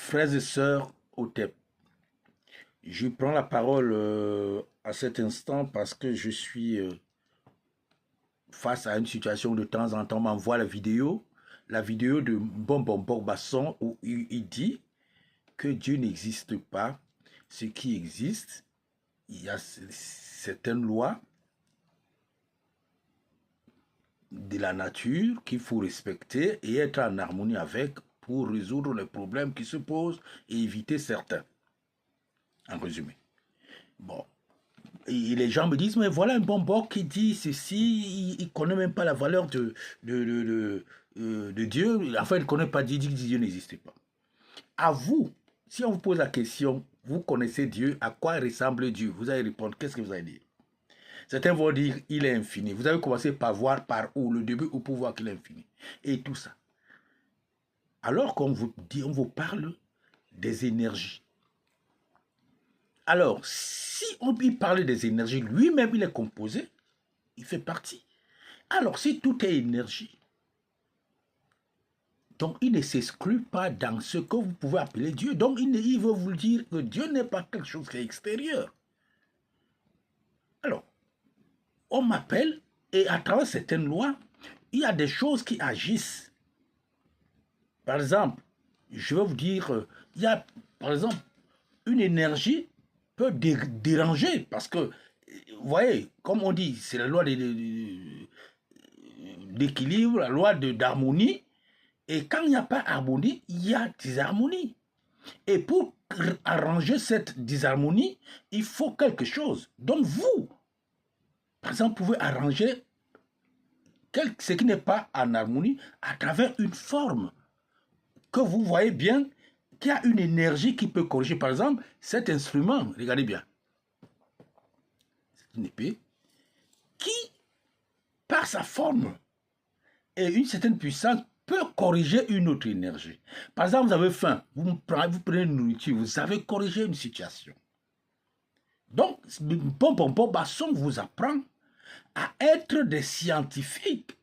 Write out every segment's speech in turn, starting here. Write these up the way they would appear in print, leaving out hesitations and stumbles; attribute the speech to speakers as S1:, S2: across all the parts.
S1: Frères et sœurs, au TEP, je prends la parole à cet instant parce que je suis face à une situation de temps en temps, on m'envoie la vidéo de Bonbon Basson où il dit que Dieu n'existe pas. Ce qui existe, il y a certaines lois de la nature qu'il faut respecter et être en harmonie avec pour résoudre les problèmes qui se posent et éviter certains. En résumé. Bon. Et les gens me disent, mais voilà un bonbon qui dit ceci, il ne connaît même pas la valeur de Dieu. Enfin, il ne connaît pas Dieu, il dit que Dieu n'existe pas. À vous, si on vous pose la question, vous connaissez Dieu, à quoi ressemble Dieu? Vous allez répondre, qu'est-ce que vous allez dire? Certains vont dire, il est infini. Vous avez commencé par voir par où, le début, ou pour voir qu'il est infini. Et tout ça. Alors qu'on vous dit, on vous parle des énergies. Alors, si on lui parle des énergies, lui-même il est composé, il fait partie. Alors, si tout est énergie, donc il ne s'exclut pas dans ce que vous pouvez appeler Dieu. Donc, il veut vous dire que Dieu n'est pas quelque chose qui est extérieur. Alors, on m'appelle et à travers certaines lois, il y a des choses qui agissent. Par exemple, je vais vous dire, il y a, par exemple, une énergie peut déranger parce que, vous voyez, comme on dit, c'est la loi d'équilibre, la loi d'harmonie. Et quand il n'y a pas harmonie, il y a disharmonie. Et pour arranger cette disharmonie, il faut quelque chose. Donc vous, par exemple, pouvez arranger ce qui n'est pas en harmonie à travers une forme que vous voyez bien qu'il y a une énergie qui peut corriger. Par exemple, cet instrument, regardez bien, c'est une épée qui, par sa forme et une certaine puissance, peut corriger une autre énergie. Par exemple, vous avez faim, vous prenez une nourriture, vous avez corrigé une situation. Donc, Bonbon Basson vous apprend à être des scientifiques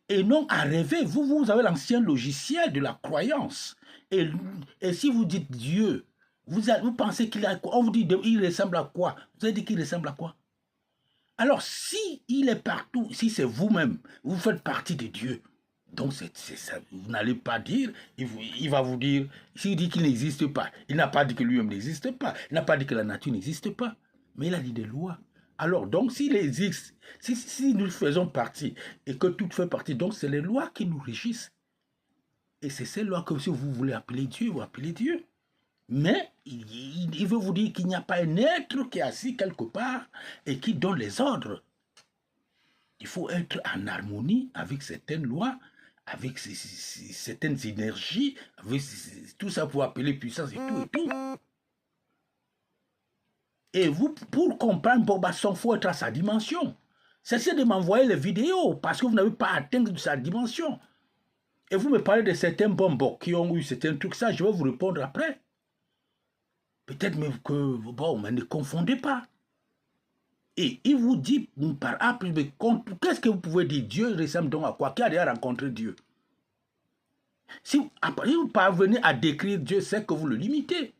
S1: et non à rêver. Vous avez l'ancien logiciel de la croyance. Et si vous dites Dieu, vous pensez qu'il a quoi? On vous dit il ressemble à quoi? Vous avez dit qu'il ressemble à quoi? Alors, si il est partout, si c'est vous-même, vous faites partie de Dieu, donc c'est ça, vous n'allez pas dire, il va vous dire, s'il dit qu'il n'existe pas, il n'a pas dit que lui-même n'existe pas, il n'a pas dit que la nature n'existe pas, mais il a dit des lois. Alors, donc, s'il existe, si nous faisons partie, et que tout fait partie, donc c'est les lois qui nous régissent. Et c'est ces lois que si vous voulez appeler Dieu, vous appelez Dieu. Mais il veut vous dire qu'il n'y a pas un être qui est assis quelque part et qui donne les ordres. Il faut être en harmonie avec certaines lois, avec certaines énergies, avec tout ça pour appeler puissance et tout et tout. Et vous, pour comprendre Bob Basson, il faut être à sa dimension. Cessez de m'envoyer les vidéos parce que vous n'avez pas atteint sa dimension. Et vous me parlez de certains bonbons qui ont eu certains trucs, ça, je vais vous répondre après. Peut-être même que, bon, mais ne confondez pas. Et il vous dit par A plus B, qu'est-ce que vous pouvez dire? Dieu ressemble donc à quoi? Qui a déjà rencontré Dieu? Si vous parvenez à décrire Dieu, c'est que vous le limitez.